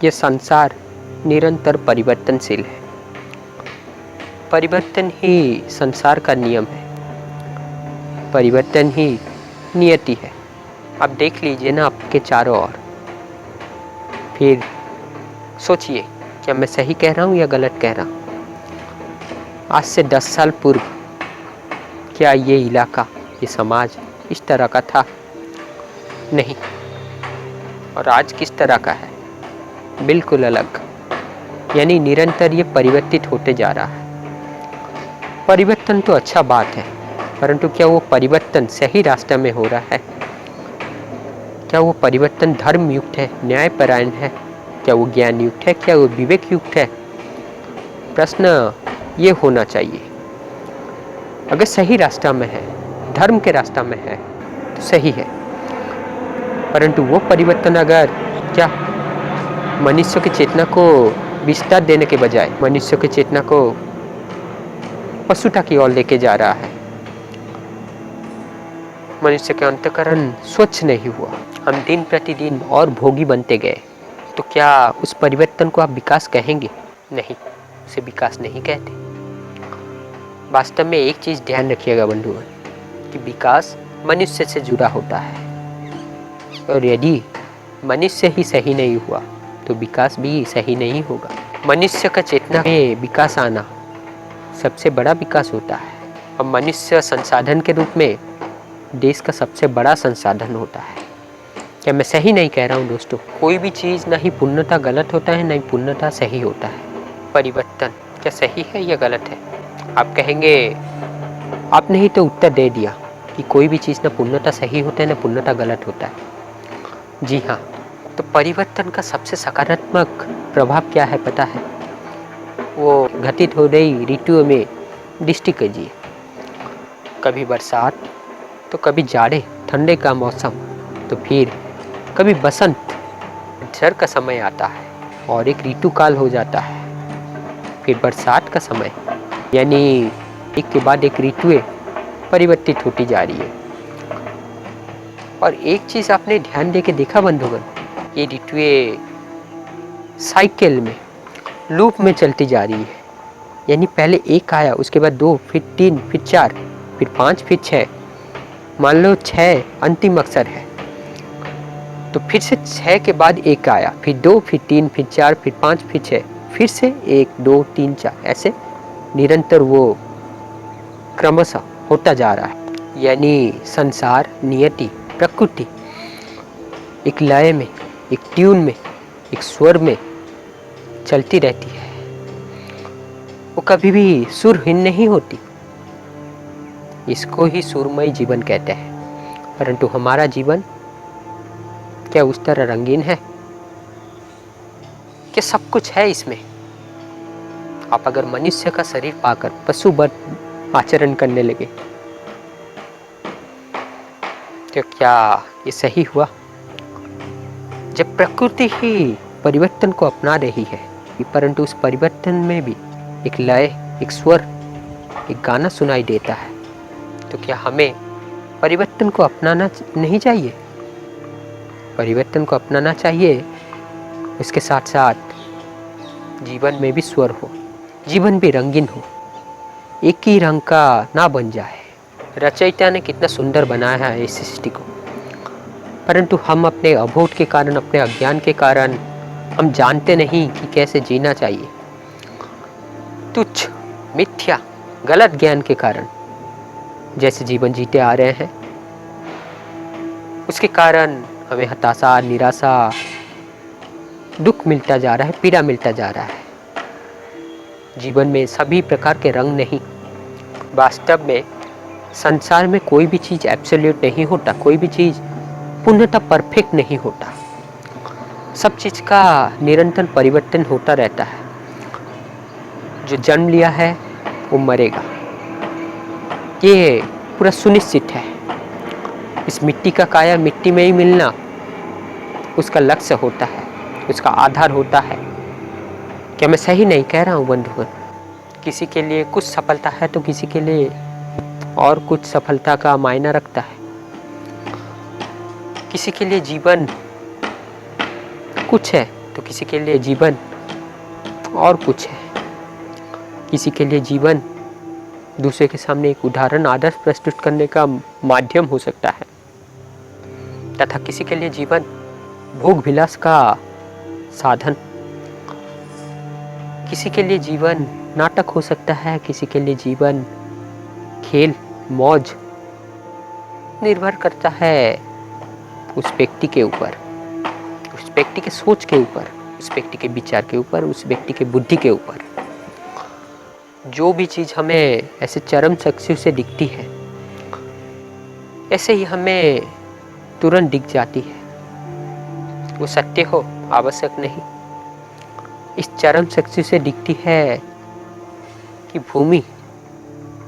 ये संसार निरंतर परिवर्तनशील है। परिवर्तन ही संसार का नियम है, परिवर्तन ही नियति है। आप देख लीजिए ना आपके चारों ओर, फिर सोचिए क्या मैं सही कह रहा हूँ या गलत कह रहा हूँ। आज से 10 साल पूर्व क्या ये इलाका, ये समाज इस तरह का था? नहीं। और आज किस तरह का है? बिल्कुल अलग। यानी निरंतर ये परिवर्तित होते जा रहा है। परिवर्तन तो अच्छा बात है, परंतु क्या वो परिवर्तन सही रास्ते में हो रहा है? क्या वो परिवर्तन धर्म युक्त है, न्यायपरायण है? क्या वो ज्ञान युक्त है? क्या वो विवेक युक्त है? प्रश्न ये होना चाहिए। अगर सही रास्ता में है, धर्म के रास्ता में है तो सही है, परंतु वो परिवर्तन अगर क्या मनुष्य की चेतना को विस्तार देने के बजाय मनुष्य की चेतना को पशुता की ओर लेके जा रहा है, मनुष्य का अंतःकरण स्वच्छ नहीं हुआ, हम दिन प्रतिदिन और भोगी बनते गए, तो क्या उस परिवर्तन को आप विकास कहेंगे? नहीं, उसे विकास नहीं कहते। वास्तव में एक चीज ध्यान रखिएगा बंधुओं, कि विकास मनुष्य से जुड़ा होता है, और यदि मनुष्य ही सही नहीं हुआ तो विकास भी सही नहीं होगा। मनुष्य का चेतना में विकास आना सबसे बड़ा विकास होता है, और मनुष्य संसाधन के रूप में देश का सबसे बड़ा संसाधन होता है। क्या मैं सही नहीं कह रहा हूँ दोस्तों? कोई भी चीज़ ना ही पूर्णतः गलत होता है, ना ही पूर्णतः सही होता है। परिवर्तन क्या सही है या गलत है? आप कहेंगे, आपने ही तो उत्तर दे दिया कि कोई भी चीज़ ना पूर्णतः सही होता है, ना पूर्णतः गलत होता है। जी हाँ, तो परिवर्तन का सबसे सकारात्मक प्रभाव क्या है पता है? वो घटित हो रही ऋतुओं में दृष्टि कीजिए। कभी बरसात, तो कभी जाड़े ठंडे का मौसम, तो फिर कभी बसंत झड़ का समय आता है और एक ऋतु काल हो जाता है। फिर बरसात का समय, यानी एक के बाद एक ऋतुएं परिवर्तित होती जा रही है। और एक चीज़ आपने ध्यान दे के देखा बंधुगण, ये ऋतुएं साइकिल में, लूप में चलती जा रही है। यानी पहले एक आया, उसके बाद 2, फिर 3, फिर 4, फिर 5, फिर 6, मान लो 6 अंतिम अक्षर है, तो फिर से 6 के बाद एक आया, फिर 2, फिर 3, फिर 4, फिर 5, फिर 6, फिर से 1, 2, 3, 4, ऐसे निरंतर वो क्रमशः होता जा रहा है। यानी संसार, नियति, प्रकृति एक लय में, एक ट्यून में, एक स्वर में चलती रहती है। वो कभी भी सुरहीन नहीं होती। इसको ही सुरमय जीवन कहते हैं। परंतु हमारा जीवन क्या उस तरह रंगीन है? क्या सब कुछ है इसमें? आप अगर मनुष्य का शरीर पाकर पशुवत आचरण करने लगे तो क्या ये सही हुआ? जब प्रकृति ही परिवर्तन को अपना रही है, परंतु उस परिवर्तन में भी एक लय, एक स्वर, एक गाना सुनाई देता है, तो क्या हमें परिवर्तन को अपनाना नहीं चाहिए? परिवर्तन को अपनाना चाहिए, उसके साथ साथ जीवन में भी स्वर हो, जीवन भी रंगीन हो, एक ही रंग का ना बन जाए। रचयिता ने कितना सुंदर बनाया है इस सृष्टि को, परंतु हम अपने अबोध के कारण, अपने अज्ञान के कारण हम जानते नहीं कि कैसे जीना चाहिए। तुच्छ, मिथ्या, गलत ज्ञान के कारण जैसे जीवन जीते आ रहे हैं, उसके कारण हमें हताशा, निराशा, दुख मिलता जा रहा है, पीड़ा मिलता जा रहा है। जीवन में सभी प्रकार के रंग नहीं। वास्तव में संसार में कोई भी चीज़ एब्सोल्यूट नहीं होता, कोई भी चीज़ पूर्णतः परफेक्ट नहीं होता। सब चीज़ का निरंतर परिवर्तन होता रहता है। जो जन्म लिया है वो मरेगा, ये पूरा सुनिश्चित है। इस मिट्टी का काया मिट्टी में ही मिलना उसका लक्ष्य होता है, उसका आधार होता है। क्या मैं सही नहीं कह रहा हूँ बंधुगण? किसी के लिए कुछ सफलता है तो किसी के लिए और कुछ सफलता का मायना रखता है। किसी के लिए जीवन कुछ है तो किसी के लिए जीवन और कुछ है। किसी के लिए जीवन दूसरे के सामने एक उदाहरण आदर्श प्रस्तुत करने का माध्यम हो सकता है, तथा किसी के लिए जीवन भोग विलास का साधन। किसी के लिए जीवन नाटक हो सकता है, किसी के लिए जीवन खेल मौज। निर्भर करता है उस व्यक्ति के ऊपर, उस व्यक्ति के सोच के ऊपर, उस व्यक्ति के विचार के ऊपर, उस व्यक्ति के बुद्धि के ऊपर। जो भी चीज़ हमें ऐसे चरम चक्षु से दिखती है, ऐसे ही हमें तुरंत दिख जाती है। वो सत्य हो आवश्यक नहीं। इस चरम चक्षु से दिखती है कि भूमि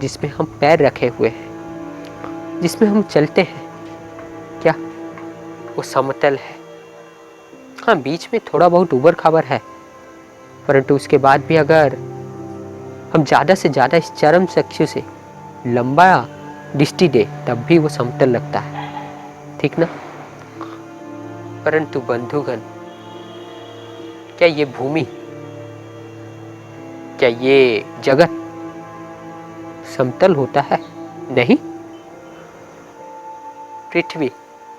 जिसमें हम पैर रखे हुए हैं, जिसमें हम चलते हैं, क्या वो समतल है? हाँ, बीच में थोड़ा बहुत उबड़ खाबड़ है, परंतु उसके बाद भी अगर हम ज़्यादा से ज़्यादा इस चरम चक्षु से लंबा दृष्टि दे तब भी वो समतल लगता है, ठीक ना? परंतु बंधुगण, क्या ये भूमि, क्या ये जगत समतल होता है? नहीं। पृथ्वी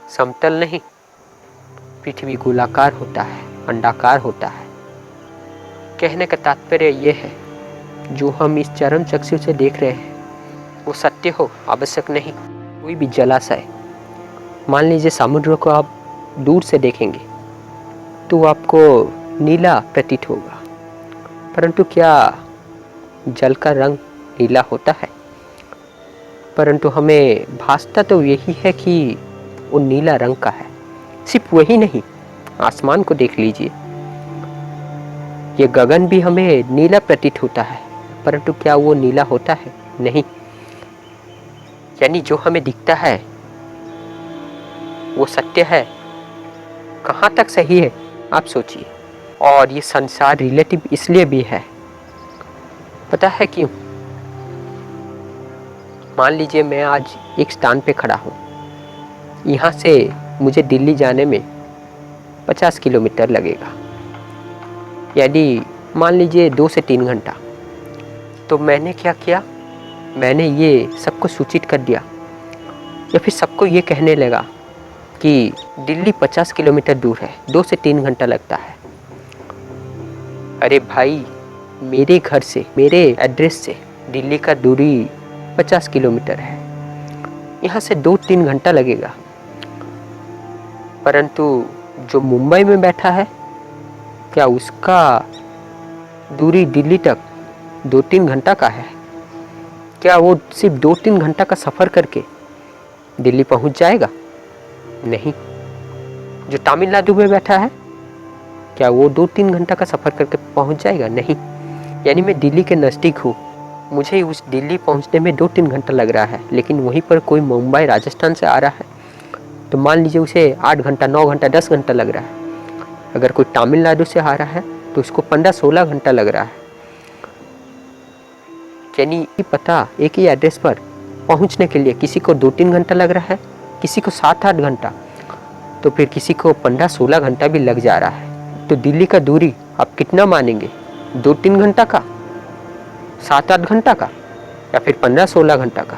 समतल नहीं, पृथ्वी गोलाकार होता है, अंडाकार होता है। कहने का तात्पर्य ये है, जो हम इस चरम चक्षु से देख रहे हैं वो सत्य हो आवश्यक नहीं। कोई भी जलाशय, मान लीजिए समुद्र को आप दूर से देखेंगे तो आपको नीला प्रतीत होगा, परंतु क्या जल का रंग नीला होता है? परंतु हमें भासता तो यही है कि वो नीला रंग का है। सिर्फ वही नहीं, आसमान को देख लीजिए, ये गगन भी हमें नीला प्रतीत होता है, परंतु क्या वो नीला होता है? नहीं। यानी जो हमें दिखता है वो सत्य है। कहाँ तक सही है आप सोचिए। और ये संसार रिलेटिव इसलिए भी है, पता है क्यों? मान लीजिए मैं आज एक स्थान पे खड़ा हूँ, यहाँ से मुझे दिल्ली जाने में 50 किलोमीटर लगेगा, यानी मान लीजिए 2 से 3 घंटा। तो मैंने क्या किया, मैंने ये सबको सूचित कर दिया या फिर सबको ये कहने लगा कि दिल्ली 50 किलोमीटर दूर है, 2 से 3 घंटा लगता है। अरे भाई, मेरे घर से, मेरे एड्रेस से दिल्ली का दूरी 50 किलोमीटर है, यहाँ से 2-3 घंटा लगेगा। परंतु जो मुंबई में बैठा है, क्या उसका दूरी दिल्ली तक 2-3 घंटा का है? क्या वो सिर्फ 2-3 घंटा का सफ़र करके दिल्ली पहुंच जाएगा? नहीं। जो तमिलनाडु में बैठा है, क्या वो 2-3 घंटा का सफ़र करके पहुंच जाएगा? नहीं। यानी मैं दिल्ली के नज़दीक हूँ, मुझे उस दिल्ली पहुंचने में 2-3 घंटा लग रहा है, लेकिन वहीं पर कोई मुंबई राजस्थान से आ रहा है तो मान लीजिए उसे 8 घंटा, 9 घंटा, 10 घंटा लग रहा है। अगर कोई तमिलनाडु से आ रहा है तो उसको 15-16 घंटा लग रहा है। यानी पता एक ही एड्रेस पर पहुंचने के लिए किसी को 2-3 घंटा लग रहा है, किसी को 7-8 घंटा, तो फिर किसी को 15-16 घंटा भी लग जा रहा है। तो दिल्ली का दूरी आप कितना मानेंगे? 2-3 घंटा का, 7-8 घंटा का, या फिर 15-16 घंटा का?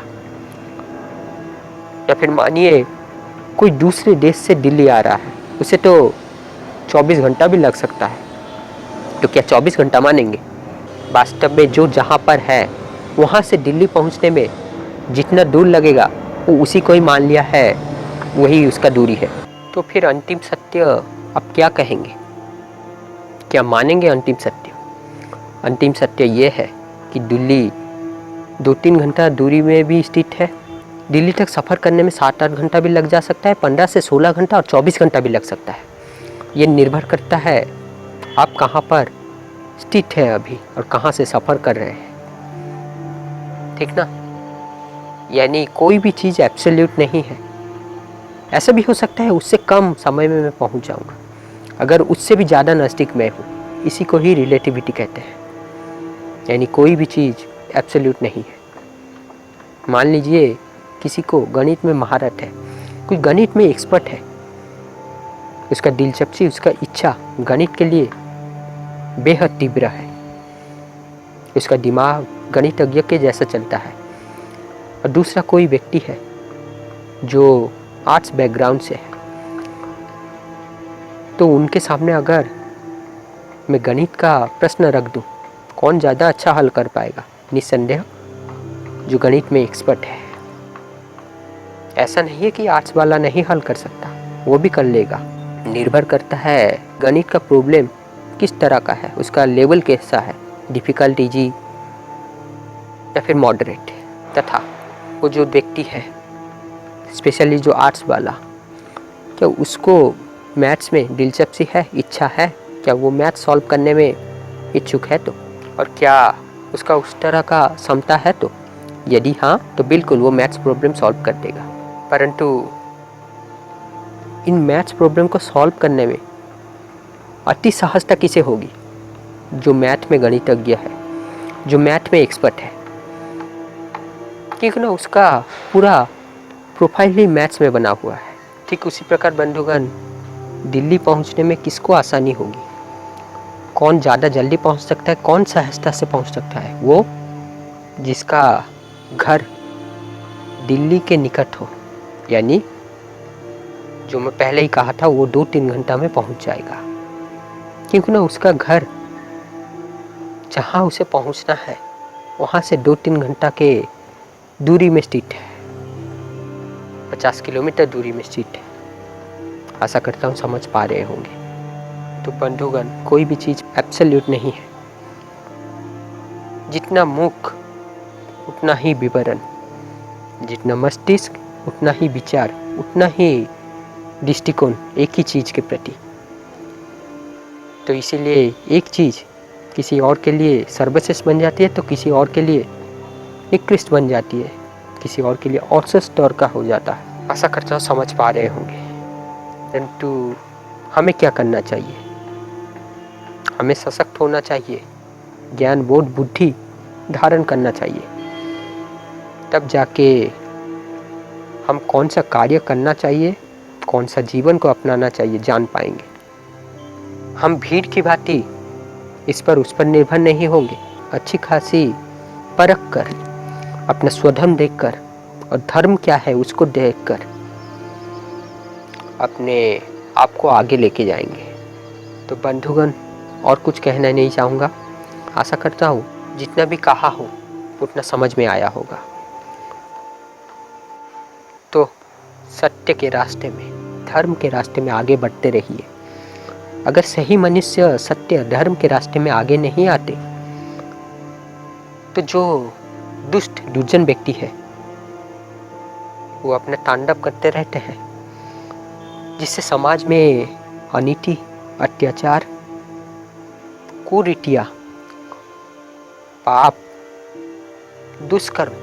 या फिर मानिए कोई दूसरे देश से दिल्ली आ रहा है, उसे तो 24 घंटा भी लग सकता है, तो क्या 24 घंटा मानेंगे? वास्तव में जो जहाँ पर है वहाँ से दिल्ली पहुँचने में जितना दूर लगेगा वो उसी को ही मान लिया है, वही उसका दूरी है। तो फिर अंतिम सत्य आप क्या कहेंगे? क्या मानेंगे अंतिम सत्य? अंतिम सत्य ये है कि दिल्ली 2-3 घंटा दूरी में भी स्थित है। दिल्ली तक सफ़र करने में 7-8 घंटा भी लग जा सकता है, 15 से 16 घंटा और 24 घंटा भी लग सकता है। ये निर्भर करता है आप कहाँ पर स्थित है अभी और कहाँ से सफ़र कर रहे हैं, ठीक ना? यानी कोई भी चीज़ एब्सोल्यूट नहीं है। ऐसा भी हो सकता है उससे कम समय में मैं पहुँच जाऊँगा, अगर उससे भी ज़्यादा नज़दीक मैं हूँ। इसी को ही रिलेटिविटी कहते हैं। यानी कोई भी चीज़ एब्सोल्यूट नहीं है। मान लीजिए किसी को गणित में महारत है, कोई गणित में एक्सपर्ट है, उसका दिलचस्पी, उसका इच्छा गणित के लिए बेहद तीव्र है। उसका दिमाग गणितज्ञ के जैसा चलता है। और दूसरा कोई व्यक्ति है जो आर्ट्स बैकग्राउंड से है, तो उनके सामने अगर मैं गणित का प्रश्न रख दूं, कौन ज़्यादा अच्छा हल कर पाएगा? निस्संदेह जो गणित में एक्सपर्ट है। ऐसा नहीं है कि आर्ट्स वाला नहीं हल कर सकता, वो भी कर लेगा। निर्भर करता है गणित का प्रॉब्लम किस तरह का है, उसका लेवल कैसा है, डिफ़िकल्ट, इजी या फिर मॉडरेट। तथा वो जो व्यक्ति है, स्पेशली जो आर्ट्स वाला, क्या उसको मैथ्स में दिलचस्पी है, इच्छा है? क्या वो मैथ सॉल्व करने में इच्छुक है? तो और क्या उसका उस तरह का क्षमता है? तो यदि हाँ, तो बिल्कुल वो मैथ्स प्रॉब्लम सॉल्व कर देगा। परंतु इन मैथ्स प्रॉब्लम को सॉल्व करने में अति सहजता किसे होगी? जो मैथ में गणितज्ञ है, जो मैथ में एक्सपर्ट है, क्योंकि ना उसका पूरा प्रोफाइल ही मैथ्स में बना हुआ है। ठीक उसी प्रकार बंधुगण, दिल्ली पहुंचने में किसको आसानी होगी? कौन ज़्यादा जल्दी पहुंच सकता है, कौन सहजता से पहुंच सकता है? वो जिसका घर दिल्ली के निकट हो, यानी जो मैं पहले ही कहा था, वो 2-3 घंटा में पहुंच जाएगा। क्योंकि ना उसका घर जहां उसे पहुंचना है वहां से 2-3 घंटा के दूरी में स्थित है, 50 किलोमीटर दूरी में स्थित है। आशा करता हूँ समझ पा रहे होंगे। तो बंधुगण, कोई भी चीज़ एब्सोल्यूट नहीं है। जितना मुख उतना ही विवरण, जितना मस्तिष्क उतना ही विचार, उतना ही दृष्टिकोण एक ही चीज़ के प्रति। तो इसीलिए एक चीज़ किसी और के लिए सर्वश्रेष्ठ बन जाती है, तो किसी और के लिए निकृष्ट बन जाती है, किसी और के लिए औसत स्तर का हो जाता है। आशा करता हूँ समझ पा रहे होंगे। परंतु हमें क्या करना चाहिए? हमें सशक्त होना चाहिए, ज्ञान, बोध, बुद्धि धारण करना चाहिए। तब जाके हम कौन सा कार्य करना चाहिए, कौन सा जीवन को अपनाना चाहिए, जान पाएंगे। हम भीड़ की भांति इस पर उस पर निर्भर नहीं होंगे। अच्छी खासी परख कर, अपना स्वधर्म देखकर और धर्म क्या है उसको देखकर अपने आप को आगे लेके जाएंगे। तो बंधुगण, और कुछ कहना नहीं चाहूँगा। आशा करता हूँ जितना भी कहा हो उतना समझ में आया होगा। तो सत्य के रास्ते में, धर्म के रास्ते में आगे बढ़ते रहिए। अगर सही मनुष्य सत्य धर्म के रास्ते में आगे नहीं आते, तो जो दुष्ट दुर्जन व्यक्ति है वो अपना तांडव करते रहते हैं, जिससे समाज में अनीति, अत्याचार, कुरीतियाँ, पाप, दुष्कर्म,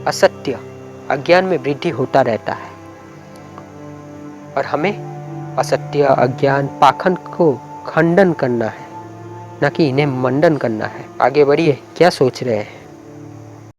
असत्य, अज्ञान में वृद्धि होता रहता है। और हमें असत्य, अज्ञान, पाखंड को खंडन करना है, न कि इन्हें मंडन करना है। आगे बढ़िए, क्या सोच रहे हैं?